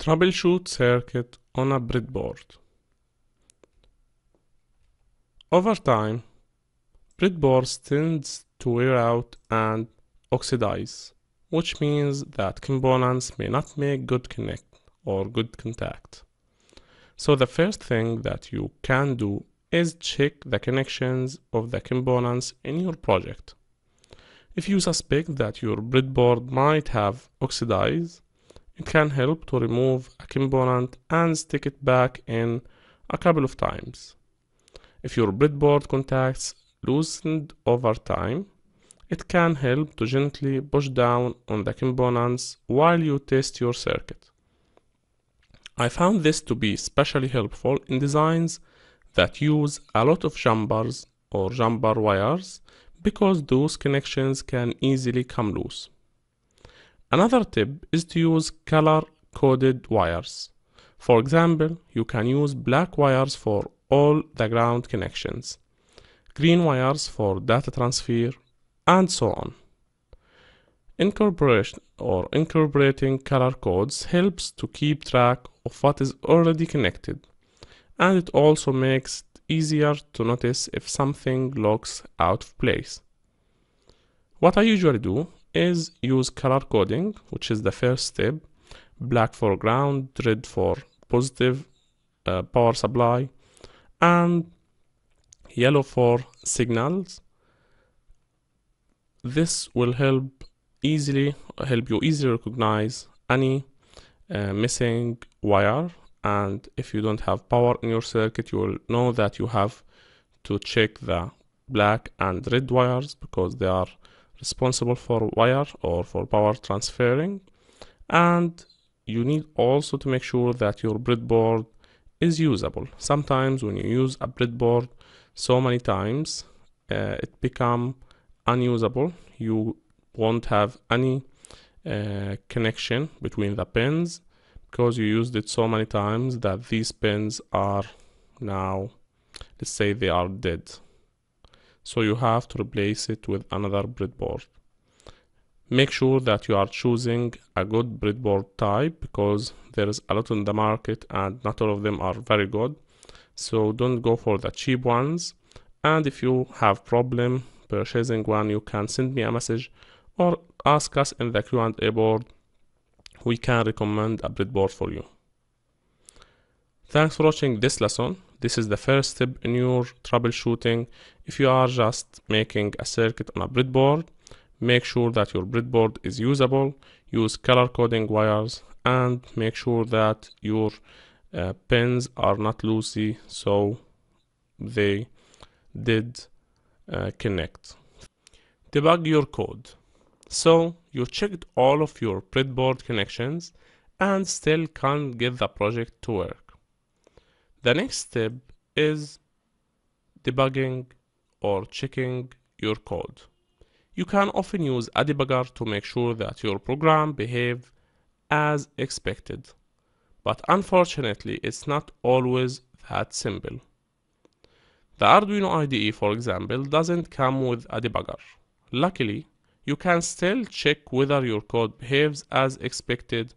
Troubleshoot circuit on a breadboard. Over time, breadboards tend to wear out and oxidize, which means that components may not make good connect or good contact. So the first thing that you can do is check the connections of the components in your project. If you suspect that your breadboard might have oxidized, it can help to remove a component and stick it back in a couple of times. If your breadboard contacts loosened over time, it can help to gently push down on the components while you test your circuit. I found this to be especially helpful in designs that use a lot of jumpers or jumper wires because those connections can easily come loose. Another tip is to use color-coded wires. For example, you can use black wires for all the ground connections, green wires for data transfer, and so on. Incorporating color codes helps to keep track of what is already connected, and it also makes it easier to notice if something looks out of place. What I usually do is use color coding, which is the first step: black for ground, red for positive power supply, and yellow for signals. This will help you easily recognize any missing wire, and if you don't have power in your circuit, you will know that you have to check the black and red wires because they are responsible for wire or for power transferring. And you need also to make sure that your breadboard is usable. Sometimes when you use a breadboard so many times, it becomes unusable. You won't have any connection between the pins because you used it so many times that these pins are now, let's say, they are dead. So you have to replace it with another breadboard. Make sure that you are choosing a good breadboard type because there is a lot on the market and not all of them are very good. So don't go for the cheap ones. And if you have problem purchasing one, you can send me a message or ask us in the Q&A board. We can recommend a breadboard for you. Thanks for watching this lesson. This is the first step in your troubleshooting. If you are just making a circuit on a breadboard, make sure that your breadboard is usable, use color coding wires, and make sure that your pins are not loosey so they did connect. Debug your code. So you checked all of your breadboard connections and still can't get the project to work. The next step is debugging or checking your code. You can often use a debugger to make sure that your program behaves as expected, but unfortunately it's not always that simple. The Arduino IDE, for example, doesn't come with a debugger. Luckily, you can still check whether your code behaves as expected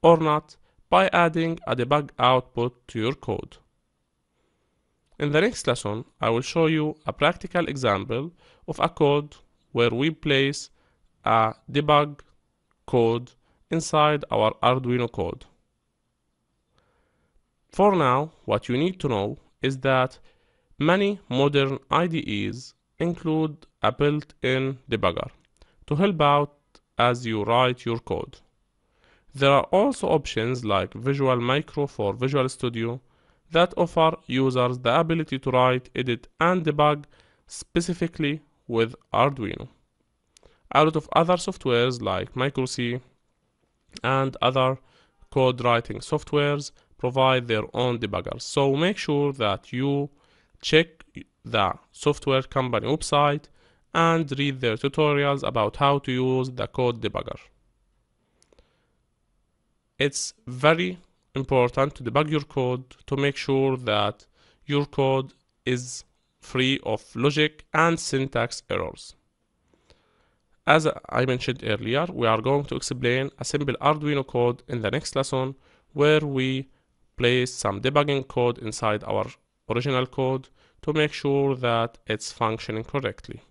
or not by adding a debug output to your code. In the next lesson, I will show you a practical example of a code where we place a debug code inside our Arduino code. For now, what you need to know is that many modern IDEs include a built-in debugger to help out as you write your code. There are also options like Visual Micro for Visual Studio that offer users the ability to write, edit, and debug specifically with Arduino. A lot of other softwares like Micro-C and other code writing softwares provide their own debuggers. So make sure that you check the software company website and read their tutorials about how to use the code debugger. It's very important to debug your code to make sure that your code is free of logic and syntax errors. As I mentioned earlier, we are going to explain a simple Arduino code in the next lesson where we place some debugging code inside our original code to make sure that it's functioning correctly.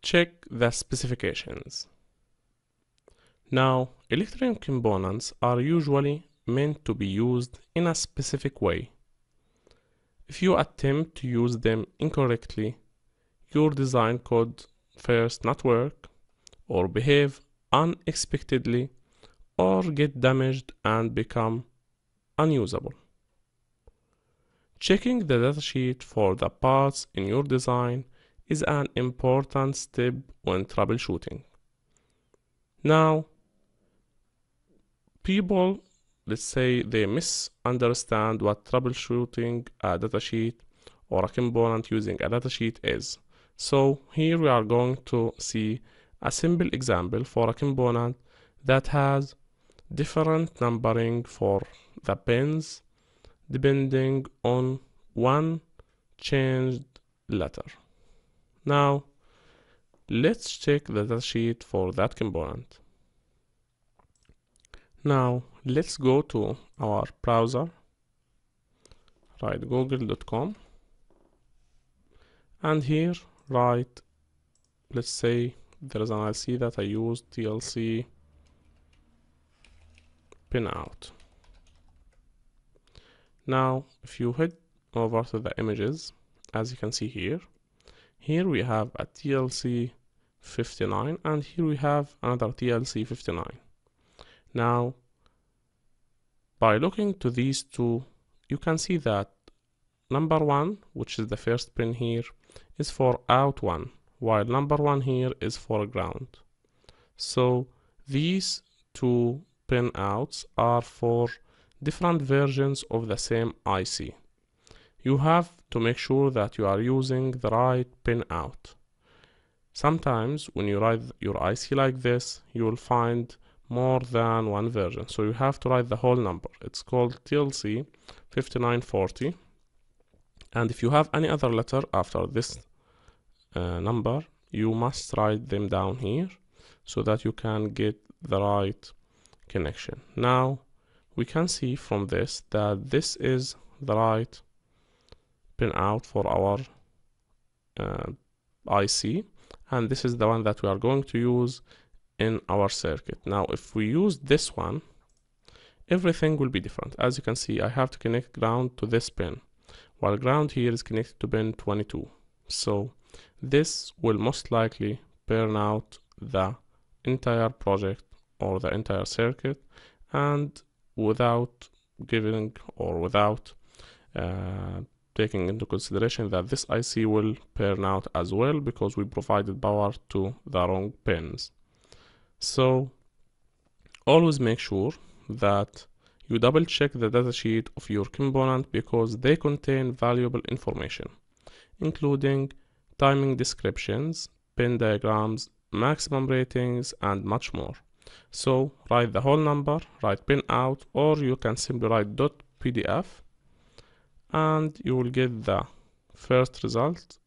Check the specifications. Now, electronic components are usually meant to be used in a specific way. If you attempt to use them incorrectly, your design could first not work, or behave unexpectedly, or get damaged and become unusable. Checking the datasheet for the parts in your design is an important step when troubleshooting. Now, people, let's say they misunderstand what troubleshooting a datasheet or a component using a datasheet is. So here we are going to see a simple example for a component that has different numbering for the pins depending on one changed letter. Now, let's check the datasheet for that component. Now, let's go to our browser, write google.com, and here write, let's say there is an IC that I use, TLC pinout. Now, if you head over to the images, as you can see here we have a TLC 59 and here we have another TLC 59. Now, by looking to these two, you can see that number 1, which is the first pin here, is for out 1, while number 1 here is for ground. So these two pin outs are for different versions of the same IC. You have to make sure that you are using the right pin out. Sometimes when you write your IC like this, you will find more than one version, so you have to write the whole number. It's called TLC 5940, and if you have any other letter after this number, you must write them down here so that you can get the right connection. Now we can see from this that this is the right pin out for our IC, and this is the one that we are going to use in our circuit. Now if we use this one, everything will be different. As you can see, I have to connect ground to this pin, while ground here is connected to pin 22. So this will most likely burn out the entire project or the entire circuit, and without giving or without taking into consideration that this IC will burn out as well because we provided power to the wrong pins. So always make sure that you double check the datasheet of your component because they contain valuable information, including timing descriptions, pin diagrams, maximum ratings, and much more. So write the whole number, write pin out, or you can simply write .pdf, and you will get the first result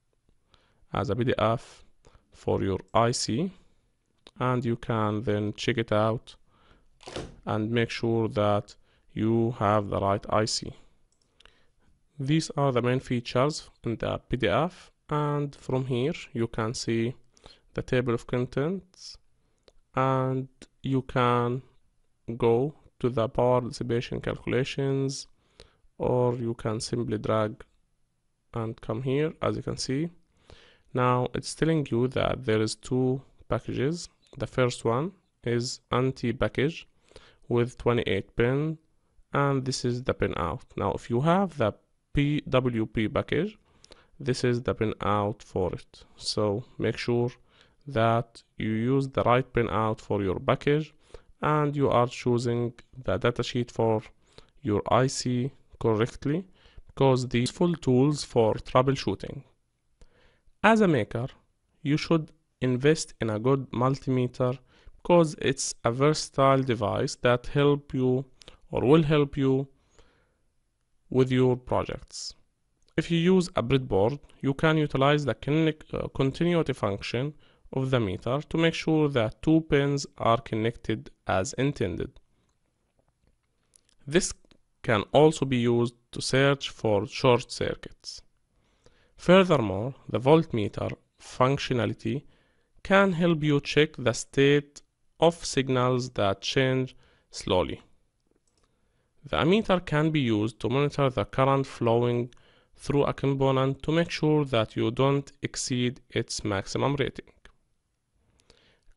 as a PDF for your IC, and you can then check it out and make sure that you have the right IC. These are the main features in the PDF, and from here you can see the table of contents, and you can go to the power dissipation calculations, or you can simply drag and come here. As you can see, now it's telling you that there is two packages. The first one is anti package with 28 pin, and this is the pin out. Now if you have the PWP package, this is the pin out for it. So make sure that you use the right pin out for your package, and you are choosing the datasheet for your IC correctly, because these full tools for troubleshooting. As a maker, you should invest in a good multimeter because it's a versatile device that help you or will help you with your projects. If you use a breadboard, you can utilize the continuity function of the meter to make sure that two pins are connected as intended. This can also be used to search for short circuits. Furthermore, the voltmeter functionality can help you check the state of signals that change slowly. The ammeter can be used to monitor the current flowing through a component to make sure that you don't exceed its maximum rating.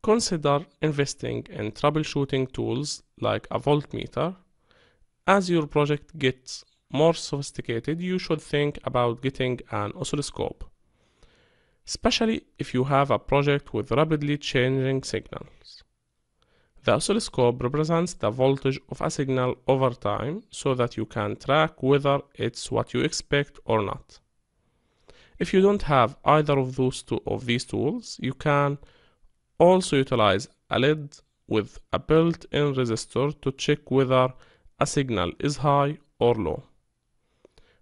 Consider investing in troubleshooting tools like a voltmeter. As your project gets more sophisticated, you should think about getting an oscilloscope, especially if you have a project with rapidly changing signals. The oscilloscope represents the voltage of a signal over time so that you can track whether it's what you expect or not. If you don't have either of these tools, you can also utilize a LED with a built-in resistor to check whether a signal is high or low.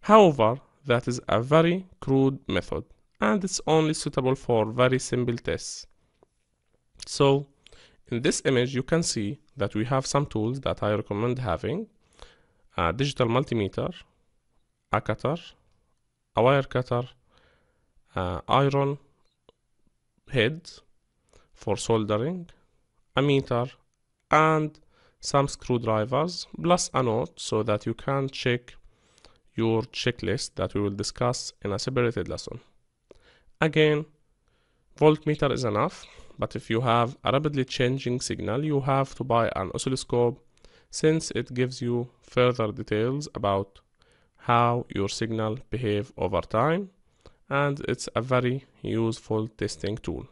However, that is a very crude method, and it's only suitable for very simple tests. So, in this image, you can see that we have some tools that I recommend having: a digital multimeter, a cutter, a wire cutter, iron head for soldering, a meter, and some screwdrivers, plus a note so that you can check your checklist that we will discuss in a separated lesson. Again, voltmeter is enough, but if you have a rapidly changing signal, you have to buy an oscilloscope, since it gives you further details about how your signal behave over time, and it's a very useful testing tool.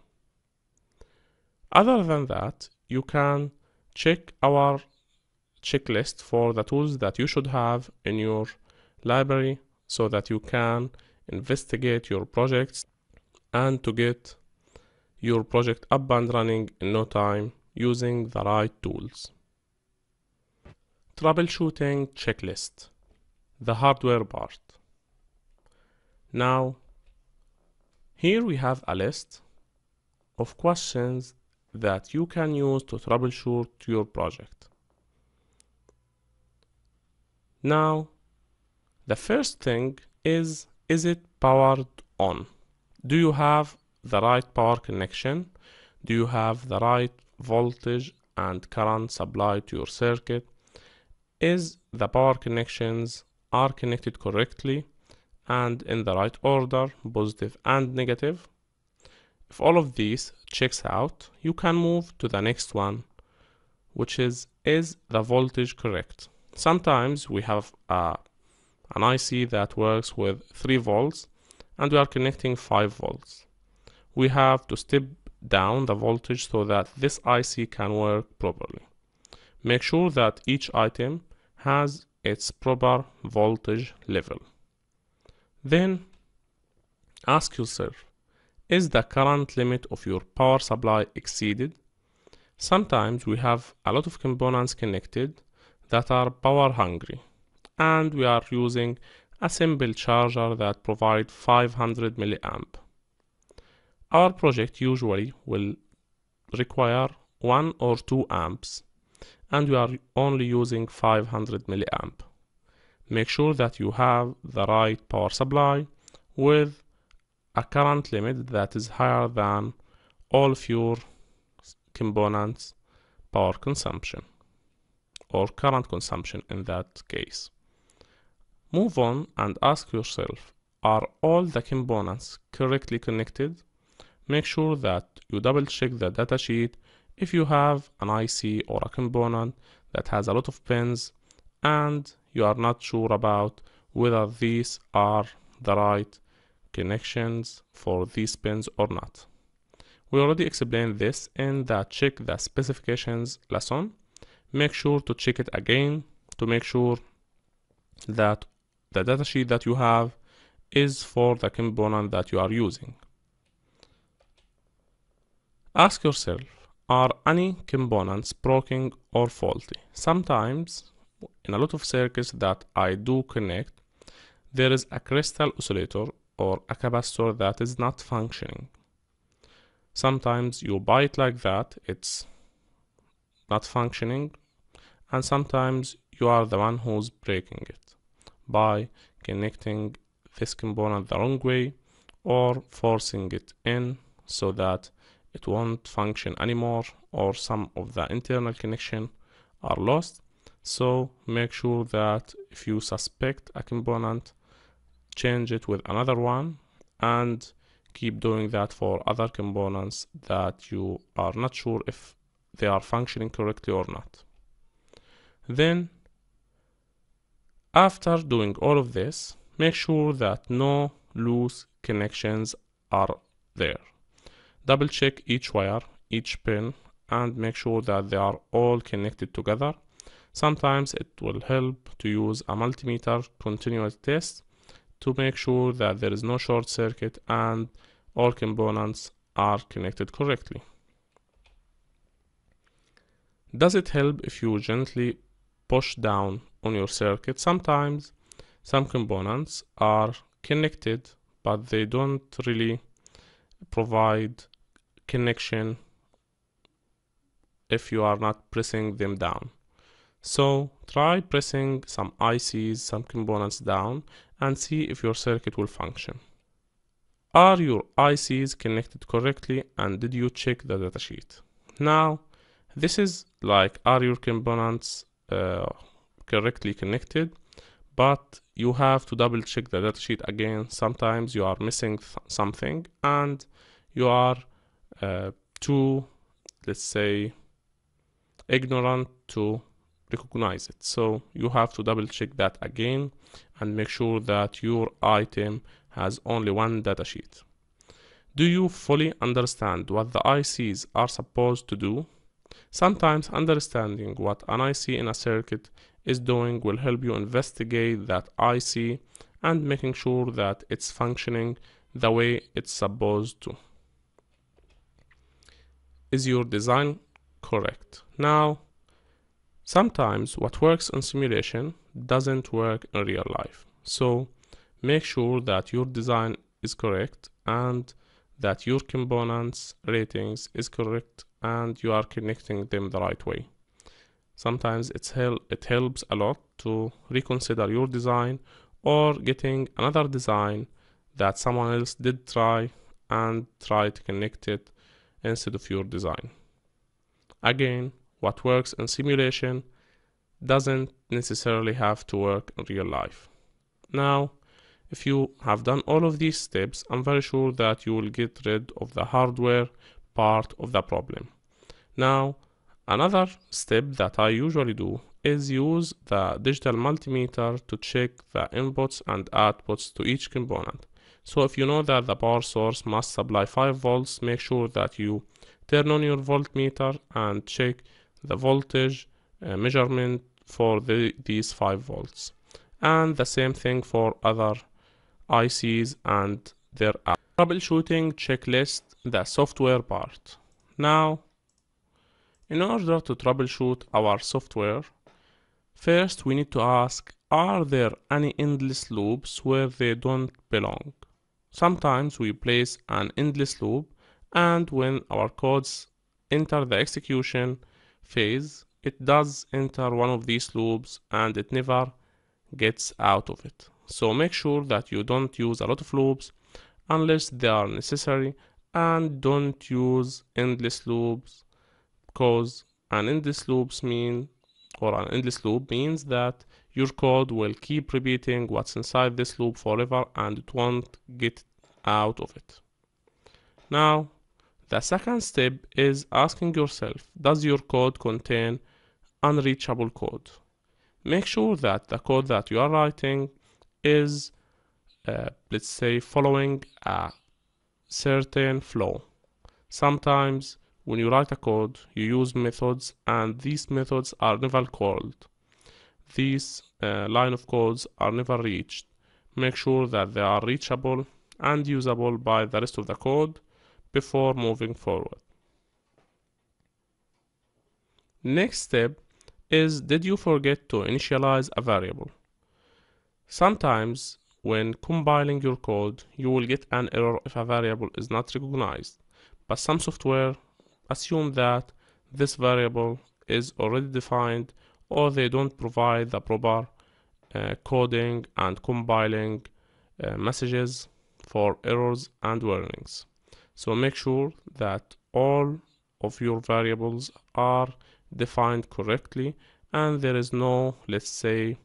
Other than that, you can check our checklist for the tools that you should have in your library so that you can investigate your projects and to get your project up and running in no time using the right tools. Troubleshooting checklist, the hardware part. Now, here we have a list of questions that you can use to troubleshoot your project. Now, the first thing is it powered on? Do you have the right power connection? Do you have the right voltage and current supply to your circuit? Is the power connections are connected correctly and in the right order, positive and negative? If all of these checks out, you can move to the next one, which is the voltage correct? Sometimes we have an IC that works with 3 volts and we are connecting 5 volts. We have to step down the voltage so that this IC can work properly. Make sure that each item has its proper voltage level. Then ask yourself, is the current limit of your power supply exceeded? Sometimes we have a lot of components connected that are power hungry, and we are using a simple charger that provides 500 milliamp. Our project usually will require 1 or 2 amps, and we are only using 500 milliamp. Make sure that you have the right power supply with a current limit that is higher than all of your components' power consumption, or current consumption in that case. Move on and ask yourself, are all the components correctly connected? Make sure that you double check the datasheet if you have an IC or a component that has a lot of pins and you are not sure about whether these are the right connections for these pins or not. We already explained this in the check the specifications lesson. Make sure to check it again to make sure that the datasheet that you have is for the component that you are using. Ask yourself, are any components broken or faulty? Sometimes, in a lot of circuits that I do connect, there is a crystal oscillator or a capacitor that is not functioning. Sometimes you buy it like that, it's not functioning, and sometimes you are the one who's breaking it by connecting this component the wrong way or forcing it in so that it won't function anymore, or some of the internal connection are lost. So make sure that if you suspect a component, change it with another one, and keep doing that for other components that you are not sure if they are functioning correctly or not. Then, after doing all of this, make sure that no loose connections are there. Double check each wire, each pin, and make sure that they are all connected together. Sometimes it will help to use a multimeter continuous test to make sure that there is no short circuit and all components are connected correctly. Does it help if you gently push down on your circuit? Sometimes some components are connected, but they don't really provide connection if you are not pressing them down. So try pressing some ICs, some components down, and see if your circuit will function. Are your ICs connected correctly, and did you check the datasheet? Now, this is like, are your components correctly connected? But you have to double check the datasheet again. Sometimes you are missing something and you are too, let's say, ignorant to recognize it. So you have to double check that again and make sure that your item has only one datasheet. Do you fully understand what the ICs are supposed to do? Sometimes understanding what an IC in a circuit is doing will help you investigate that IC and making sure that it's functioning the way it's supposed to. Is your design correct? Now, sometimes what works in simulation doesn't work in real life. So make sure that your design is correct and that your components ratings is correct and you are connecting them the right way. Sometimes it helps a lot to reconsider your design or getting another design that someone else did try and try to connect it instead of your design. Again, what works in simulation doesn't necessarily have to work in real life. Now, if you have done all of these steps, I'm very sure that you will get rid of the hardware part of the problem. Now, another step that I usually do is use the digital multimeter to check the inputs and outputs to each component. So if you know that the power source must supply 5 volts, make sure that you turn on your voltmeter and check the voltage measurement for these 5 volts. And the same thing for other ICs and their troubleshooting checklist, the software part. Now, in order to troubleshoot our software, first we need to ask, are there any endless loops where they don't belong? Sometimes we place an endless loop, and when our codes enter the execution phase, it does enter one of these loops and it never gets out of it. So make sure that you don't use a lot of loops unless they are necessary, and don't use endless loops, because an endless loop means that your code will keep repeating what's inside this loop forever and it won't get out of it. Now, the second step is asking yourself, does your code contain unreachable code? Make sure that the code that you are writing is, let's say, following a certain flow. Sometimes when you write a code, you use methods, and these methods are never called. These line of codes are never reached. Make sure that they are reachable and usable by the rest of the code before moving forward. Next step is, did you forget to initialize a variable? Sometimes when compiling your code, you will get an error if a variable is not recognized. but some software assume that this variable is already defined, or they don't provide the proper coding and compiling messages for errors and warnings. So make sure that all of your variables are defined correctly and there is no, let's say,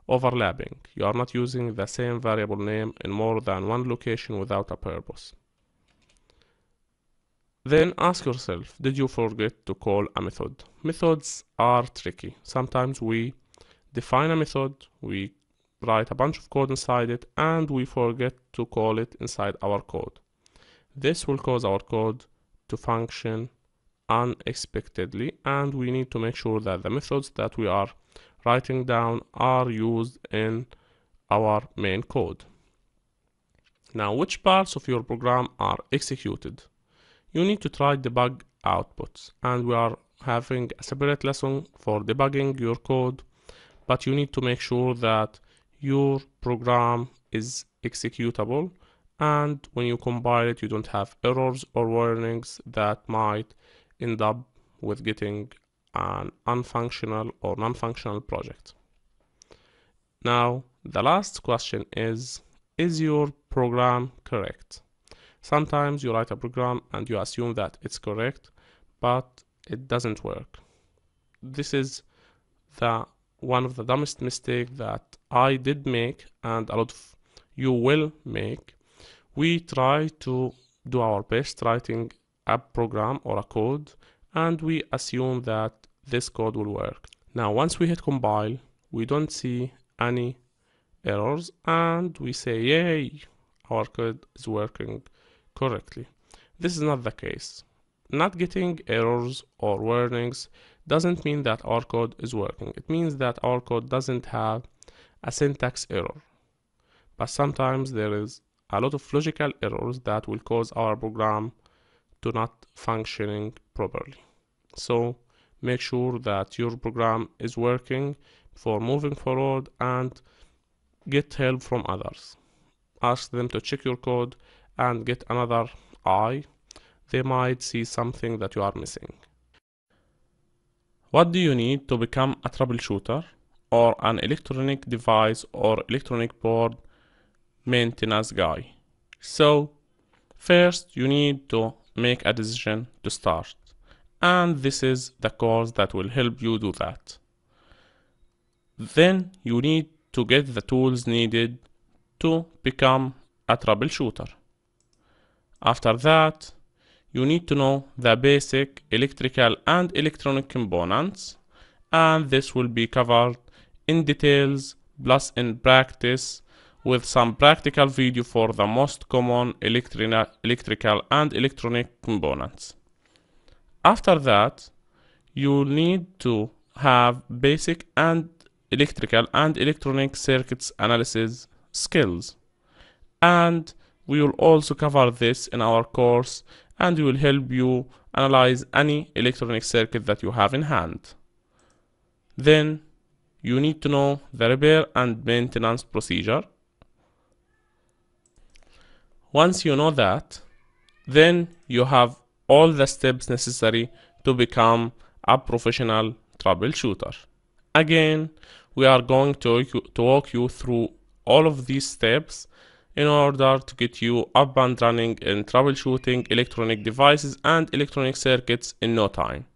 overlapping. You are not using the same variable name in more than one location without a purpose. Then ask yourself, did you forget to call a method? Methods are tricky. Sometimes we define a method, we write a bunch of code inside it, and we forget to call it inside our code. This will cause our code to function unexpectedly, and we need to make sure that the methods that we are writing down are used in our main code. Now, which parts of your program are executed? You need to try debug outputs, and we are having a separate lesson for debugging your code, but you need to make sure that your program is executable, and when you compile it, you don't have errors or warnings that might end up with getting an unfunctional or non-functional project. Now, the last question is your program correct? Sometimes you write a program and you assume that it's correct, but it doesn't work. This is one of the dumbest mistakes that I did make, and a lot of you will make. We try to do our best writing a program or a code, and we assume that this code will work. Now, once we hit compile, we don't see any errors, and we say, yay, our code is working correctly. This is not the case. Not getting errors or warnings doesn't mean that our code is working. It means that our code doesn't have a syntax error. But sometimes there is a lot of logical errors that will cause our program to not functioning properly. So make sure that your program is working before moving forward, and get help from others. Ask them to check your code and get another eye. They might see something that you are missing. What do you need to become a troubleshooter or an electronic device or electronic board maintenance guy? So, first you need to make a decision to start, and this is the course that will help you do that. Then you need to get the tools needed to become a troubleshooter. After that, you need to know the basic electrical and electronic components, and this will be covered in details plus in practice with some practical video for the most common electrical and electronic components. After that, you need to have basic and electrical and electronic circuits analysis skills, and we will also cover this in our course, and we will help you analyze any electronic circuit that you have in hand. Then you need to know the repair and maintenance procedure. Once you know that, then you have all the steps necessary to become a professional troubleshooter. Again, we are going to walk you through all of these steps in order to get you up and running in troubleshooting electronic devices and electronic circuits in no time.